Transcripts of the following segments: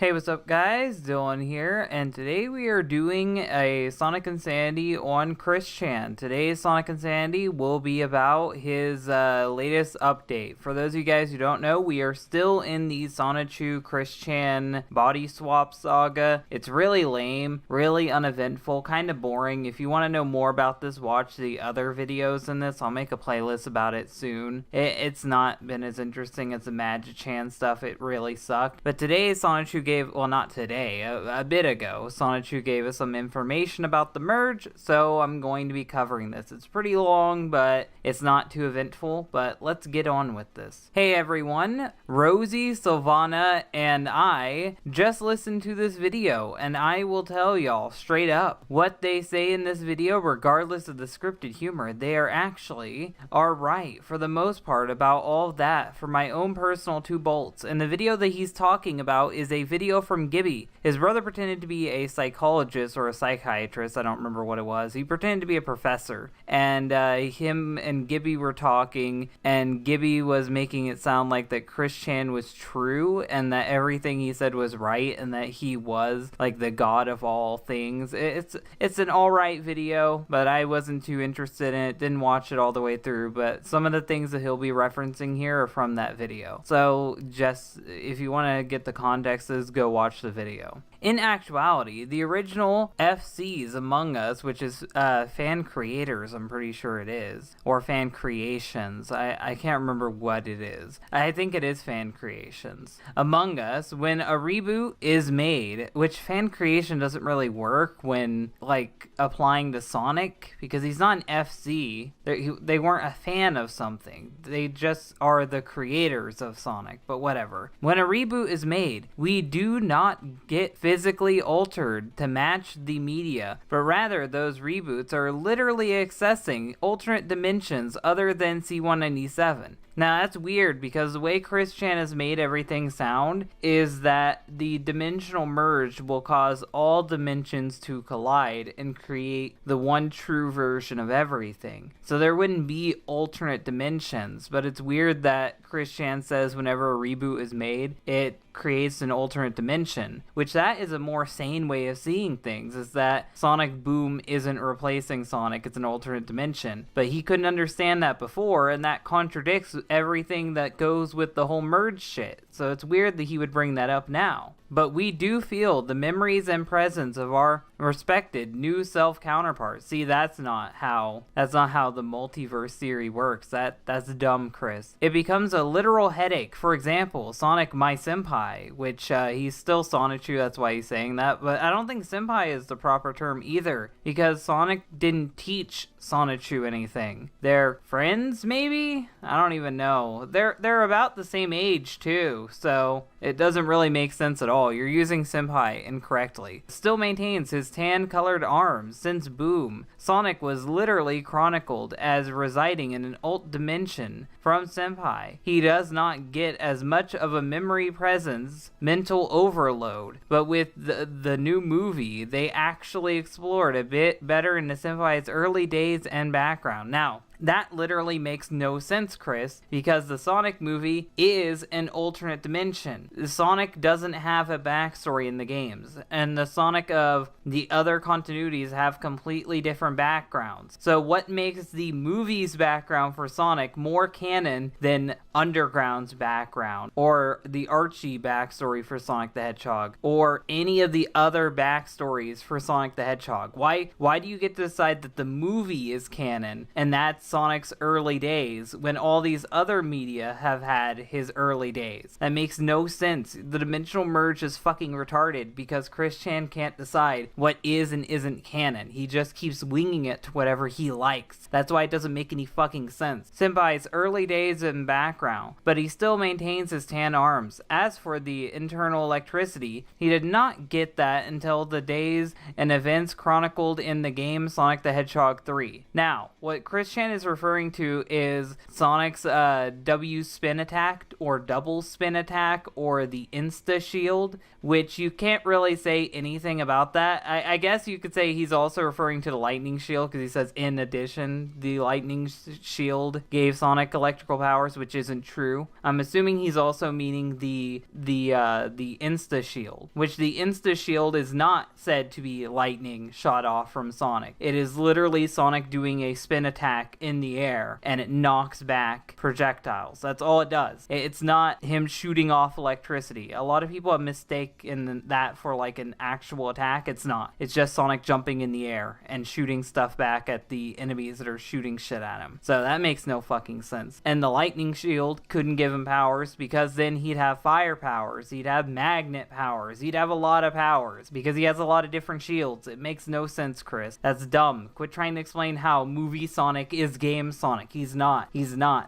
Hey, what's up guys? Dylan here, and today we are doing a Sonic Insanity on Chris Chan. Today's Sonic Insanity will be about his latest update. For those of you guys who don't know, we are still in the Sonichu Chris Chan body swap saga. It's really lame, really uneventful, kind of boring. If you want to know more about this, watch the other videos in this. I'll make a playlist about it soon. It's not been as interesting as the Magic Chan stuff. It really sucked. But today Sonichu not today, a bit ago, Sonichu gave us some information about the merge, so I'm going to be covering this. It's pretty long, but it's not too eventful, but let's get on with this. Hey everyone, Rosie, Sylvana, and I just listened to this video, and I will tell y'all straight up, what they say in this video, regardless of the scripted humor, they are right for the most part about all of that for my own personal 2 bolts. And the video that he's talking about is a video from Gibby. His brother pretended to be a psychologist or a psychiatrist, I don't remember what it was. He pretended to be a professor, and him and Gibby were talking, and Gibby was making it sound like that Chris Chan was true, and that everything he said was right, and that he was like the god of all things. It's an alright video, but I wasn't too interested in it, didn't watch it all the way through, but some of the things that he'll be referencing here are from that video. So just, if you want to get the context, go watch the video. In actuality, the original FCs Among Us, which is fan creators, I'm pretty sure it is, or fan creations, I can't remember what it is. I think it is fan creations. Among Us, when a reboot is made, which fan creation doesn't really work when like applying to Sonic, because he's not an FC, they weren't a fan of something, they just are the creators of Sonic, but whatever. When a reboot is made, we do not get physically altered to match the media, but rather those reboots are literally accessing alternate dimensions other than C197. Now that's weird, because the way Chris Chan has made everything sound is that the dimensional merge will cause all dimensions to collide and create the one true version of everything. So there wouldn't be alternate dimensions, but it's weird that Chris Chan says whenever a reboot is made, it creates an alternate dimension, which that is a more sane way of seeing things, is that Sonic Boom isn't replacing Sonic, it's an alternate dimension. But he couldn't understand that before, and that contradicts everything that goes with the whole merge shit. So it's weird that he would bring that up now. But we do feel the memories and presence of our respected new self counterparts. See, that's not how the multiverse theory works. That's dumb, Chris. It becomes a literal headache. For example, Sonic My Senpai, which he's still Sonichu, that's why he's saying that, but I don't think senpai is the proper term either, because Sonic didn't teach Sonichu anything. They're friends, maybe? I don't even know. They're about the same age too, so it doesn't really make sense at all. You're using senpai incorrectly. Still maintains his tan-colored arms. Since Boom, Sonic was literally chronicled as residing in an alt dimension from senpai. He does not get as much of a memory presence, mental overload, but with the new movie, they actually explored a bit better into senpai's early days and background. Now, that literally makes no sense, Chris, because the Sonic movie is an alternate dimension. Sonic doesn't have a backstory in the games, and the Sonic of the other continuities have completely different backgrounds. So what makes the movie's background for Sonic more canon than Underground's background, or the Archie backstory for Sonic the Hedgehog, or any of the other backstories for Sonic the Hedgehog? Why do you get to decide that the movie is canon, and that's Sonic's early days, when all these other media have had his early days? That makes no sense. The dimensional merge is fucking retarded, because Chris Chan can't decide what is and isn't canon. He just keeps winging it to whatever he likes. That's why it doesn't make any fucking sense. Senpai's early days and background, but he still maintains his tan arms. As for the internal electricity, he did not get that until the days and events chronicled in the game Sonic the Hedgehog 3. Now, what Chris Chan is referring to is Sonic's W spin attack or double spin attack or the Insta Shield, which you can't really say anything about that. I guess you could say he's also referring to the Lightning Shield because he says, in addition, the Lightning Shield gave Sonic electrical powers, which isn't true. I'm assuming he's also meaning the Insta Shield, which the Insta Shield is not said to be lightning shot off from Sonic. It is literally Sonic doing a spin attack in the air and it knocks back projectiles. That's all it does. It's not him shooting off electricity. A lot of people have mistaken that for like an actual attack. It's not. It's just Sonic jumping in the air and shooting stuff back at the enemies that are shooting shit at him. So that makes no fucking sense. And the Lightning Shield couldn't give him powers because then he'd have fire powers, he'd have magnet powers, he'd have a lot of powers because he has a lot of different shields. It makes no sense, Chris. That's dumb. Quit trying to explain how movie Sonic is game Sonic. He's not.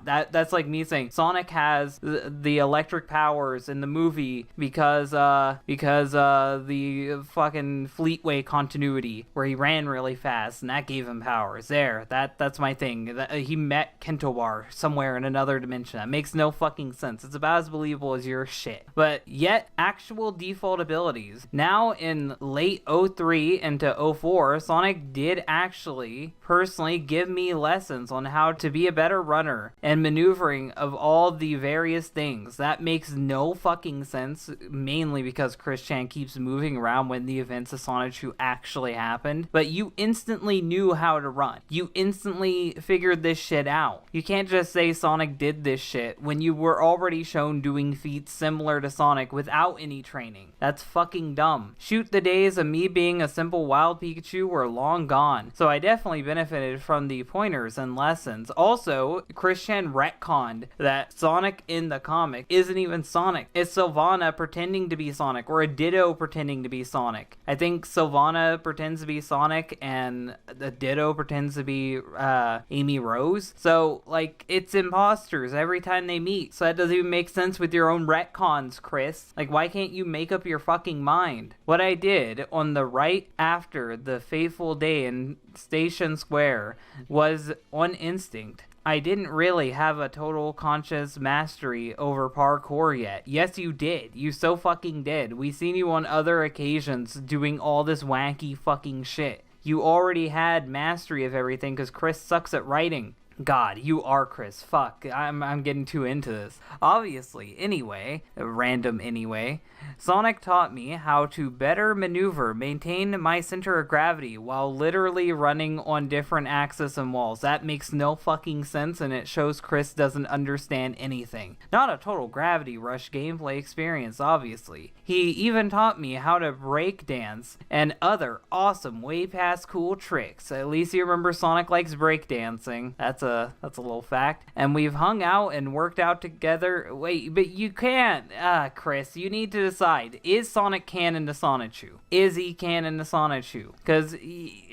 That's like me saying Sonic has the electric powers in the movie because the fucking Fleetway continuity where he ran really fast and that gave him powers. That's my thing. He met Kentobar somewhere in another dimension. That makes no fucking sense. It's about as believable as your shit. But yet, actual default abilities. Now in late 03 into 04, Sonic did actually personally give me lessons on how to be a better runner and maneuvering of all the various things. That makes no fucking sense, mainly because Chris Chan keeps moving around when the events of Sonichu actually happened. But you instantly knew how to run. You instantly figured this shit out. You can't just say Sonic did this shit when you were already shown doing feats similar to Sonic without any training. That's fucking dumb. Shoot, the days of me being a simple wild Pikachu were long gone. So I definitely benefited from the pointers and lessons. Also, Chris Chan retconned that Sonic in the comic isn't even Sonic. It's Sylvana pretending to be Sonic, or a Ditto pretending to be Sonic. I think Sylvana pretends to be Sonic and the Ditto pretends to be Amy Rose. So, like, it's imposters every time they meet. So that doesn't even make sense with your own retcons, Chris. Like, why can't you make up your fucking mind? What I did on the right after the fateful day in Station Square was on instinct. I didn't really have a total conscious mastery over parkour yet. Yes, you did. You so fucking did. We've seen you on other occasions doing all this wacky fucking shit. You already had mastery of everything because Chris sucks at writing. God, you are Chris. Fuck, I'm getting too into this. Obviously, anyway, Sonic taught me how to better maneuver, maintain my center of gravity while literally running on different axes and walls. That makes no fucking sense and it shows Chris doesn't understand anything. Not a total Gravity Rush gameplay experience, obviously. He even taught me how to break dance and other awesome, way past cool tricks. At least you remember Sonic likes breakdancing. That's a little fact. And we've hung out and worked out together. Wait, but you can't. Chris, you need to decide. Is Sonic canon to Sonichu? Is he canon to Sonichu? Because,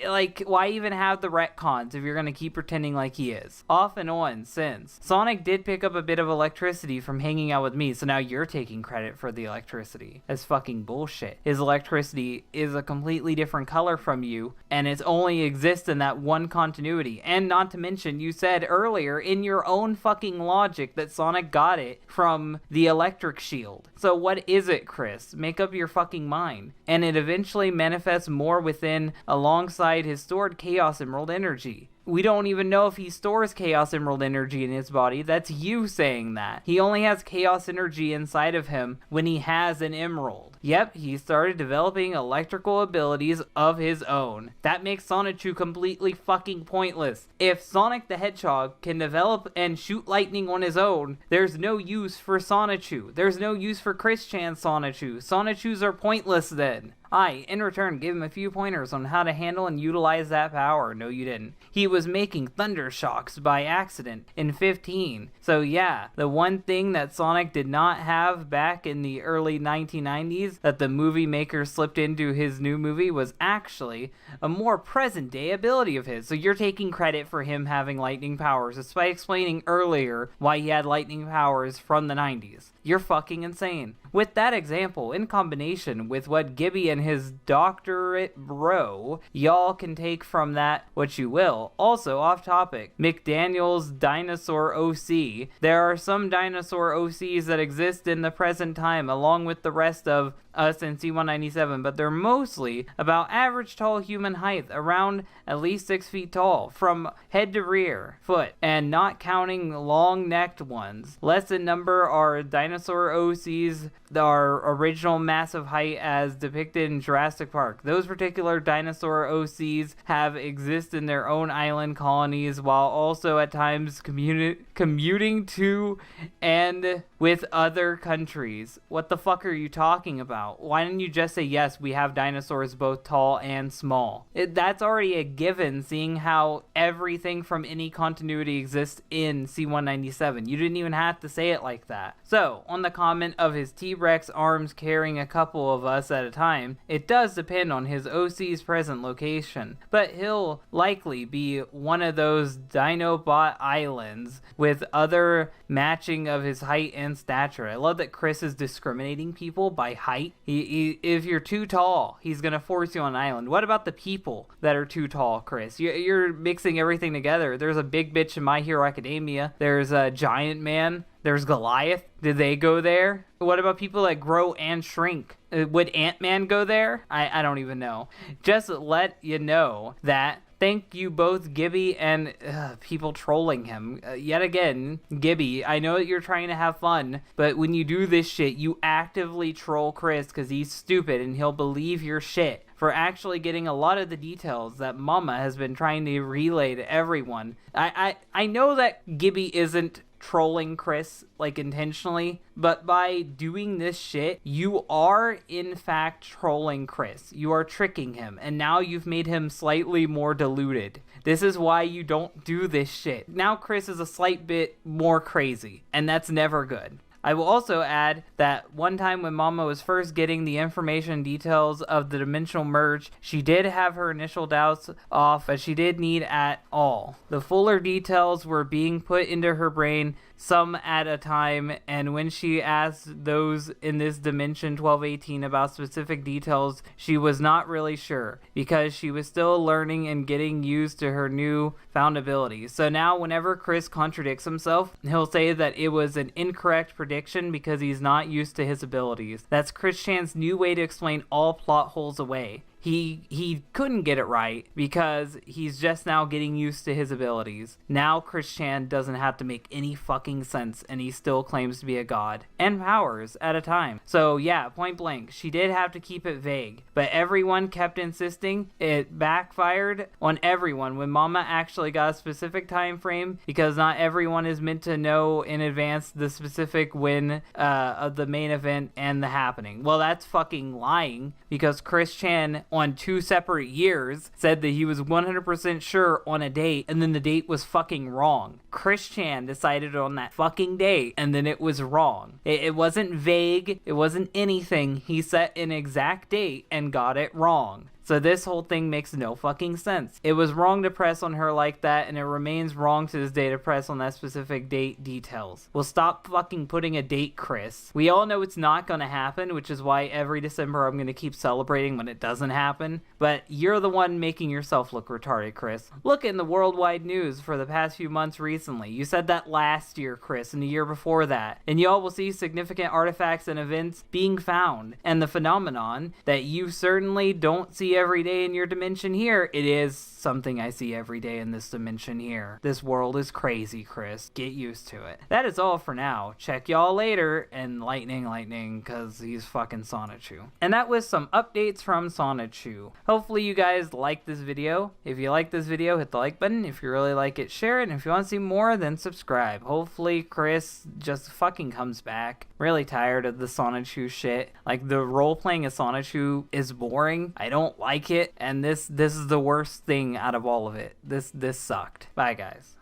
like, why even have the retcons if you're going to keep pretending like he is? Off and on since. Sonic did pick up a bit of electricity from hanging out with me, so now you're taking credit for the electricity. That's fucking bullshit. His electricity is a completely different color from you, and it only exists in that one continuity. And not to mention, you said earlier in your own fucking logic that Sonic got it from the electric shield. So what is it, Chris? Make up your fucking mind. And it eventually manifests more within alongside his stored Chaos Emerald energy. We don't even know if he stores Chaos Emerald energy in his body. That's you saying that. He only has Chaos energy inside of him when he has an emerald. Yep, he started developing electrical abilities of his own. That makes Sonichu completely fucking pointless. If Sonic the Hedgehog can develop and shoot lightning on his own, there's no use for Sonichu. There's no use for Chris Chan Sonichu. Sonichus are pointless then. I, in return, gave him a few pointers on how to handle and utilize that power. No, you didn't. He was making thunder shocks by accident in 15. So yeah, the one thing that Sonic did not have back in the early 1990s abilities that the movie maker slipped into his new movie was actually a more present-day ability of his. So you're taking credit for him having lightning powers, despite explaining earlier why he had lightning powers from the 90s. You're fucking insane. With that example, in combination with what Gibby and his doctorate bro, y'all can take from that what you will. Also, off topic, McDaniel's dinosaur OC. There are some dinosaur OCs that exist in the present time, along with the rest of us in C197, but they're mostly about average tall human height, around at least 6 feet tall, from head to rear foot, and not counting long-necked ones. Less in number are dinosaur OCs that are original massive height as depicted in Jurassic Park. Those particular dinosaur OCs have exist in their own island colonies, while also at times commuting to and with other countries. What the fuck are you talking about? Why didn't you just say, yes, we have dinosaurs both tall and small? That's already a given, seeing how everything from any continuity exists in C197. You didn't even have to say it like that. So, on the comment of his T-Rex arms carrying a couple of us at a time, it does depend on his OC's present location, but he'll likely be one of those Dinobot islands with other matching of his height and stature. I love that Chris is discriminating people by height. If you're too tall, he's gonna force you on an island. What about the people that are too tall, Chris? You're mixing everything together. There's a big bitch in My Hero Academia. There's a giant man. There's Goliath. Did they go there? What about people that grow and shrink? Would Ant-Man go there? I don't even know. Just let you know that. Thank you both, Gibby and people trolling him. Yet again, Gibby, I know that you're trying to have fun, but when you do this shit, you actively troll Chris because he's stupid and he'll believe your shit for actually getting a lot of the details that Mama has been trying to relay to everyone. I know that Gibby isn't trolling Chris like intentionally, but by doing this shit, you are in fact trolling Chris. You are tricking him, and now you've made him slightly more deluded. This is why you don't do this shit. Now Chris is a slight bit more crazy, and that's never good. I will also add that one time when Mama was first getting the information details of the dimensional merge, she did have her initial doubts off, but she did need at all. The fuller details were being put into her brain, some at a time, and when she asked those in this dimension 1218 about specific details, she was not really sure, because she was still learning and getting used to her new found abilities. So now whenever Chris contradicts himself, he'll say that it was an incorrect prediction because he's not used to his abilities. That's Chris Chan's new way to explain all plot holes away. He couldn't get it right because he's just now getting used to his abilities. Now Chris Chan doesn't have to make any fucking sense, and he still claims to be a god. And powers at a time. So yeah, point blank, she did have to keep it vague. But everyone kept insisting. It backfired on everyone when Mama actually got a specific time frame, because not everyone is meant to know in advance the specific win of the main event and the happening. Well, that's fucking lying, because Chris Chan on 2 separate years said that he was 100% sure on a date, and then the date was fucking wrong. Chris Chan decided on that fucking date, and then it was wrong. It wasn't vague, it wasn't anything. He set an exact date and got it wrong. So this whole thing makes no fucking sense. It was wrong to press on her like that, and it remains wrong to this day to press on that specific date details. Well, stop fucking putting a date, Chris. We all know it's not gonna happen, which is why every December I'm gonna keep celebrating when it doesn't happen. But you're the one making yourself look retarded, Chris. Look in the worldwide news for the past few months recently. You said that last year, Chris, and the year before that. And y'all will see significant artifacts and events being found. And the phenomenon that you certainly don't see every day in your dimension here, it is something I see every day in this dimension here. This world is crazy, Chris. Get used to it. That is all for now. Check y'all later, and lightning, cause he's fucking Sonichu. And that was some updates from Sonichu. Hopefully you guys liked this video. If you like this video, hit the like button. If you really like it, share it. And if you want to see more, then subscribe. Hopefully Chris just fucking comes back. Really tired of the Sonichu shit. Like, the role-playing as Sonichu is boring. I don't like it, and this is the worst thing out of all of it. This sucked. Bye, guys.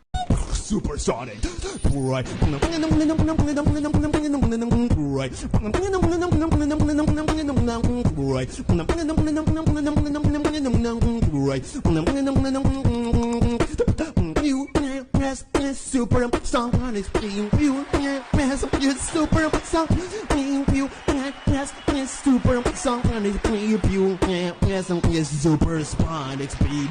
supersonic. Right. Super song is being you super song you super song is you super sonic speed.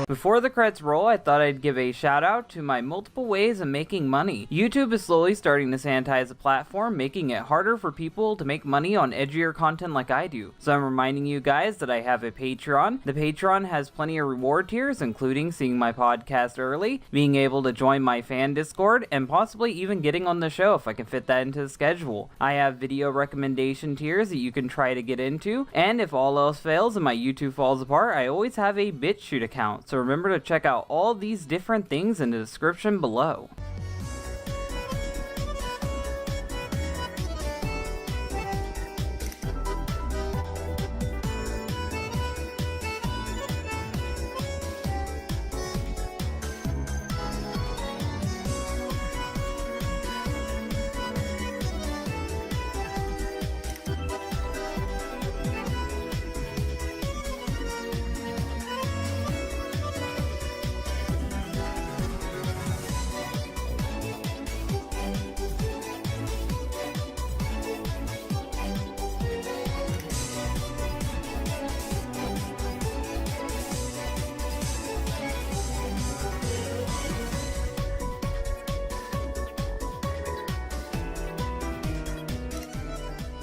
Before the credits roll, I thought I'd give a shout out to my multiple ways of making money. YouTube is slowly starting to sanitize the platform, making it harder for people to make money on edgier content like I do. So I'm reminding you guys that I have a Patreon. The Patreon has plenty of reward tiers, including seeing my podcast early, being able to join my fan Discord, and possibly even getting on the show if I can fit that into the schedule. I have video recommendation tiers that you can try to get into, and if all else fails and my YouTube falls apart, I always have a BitChute account. So remember to check out all these different things in the description below.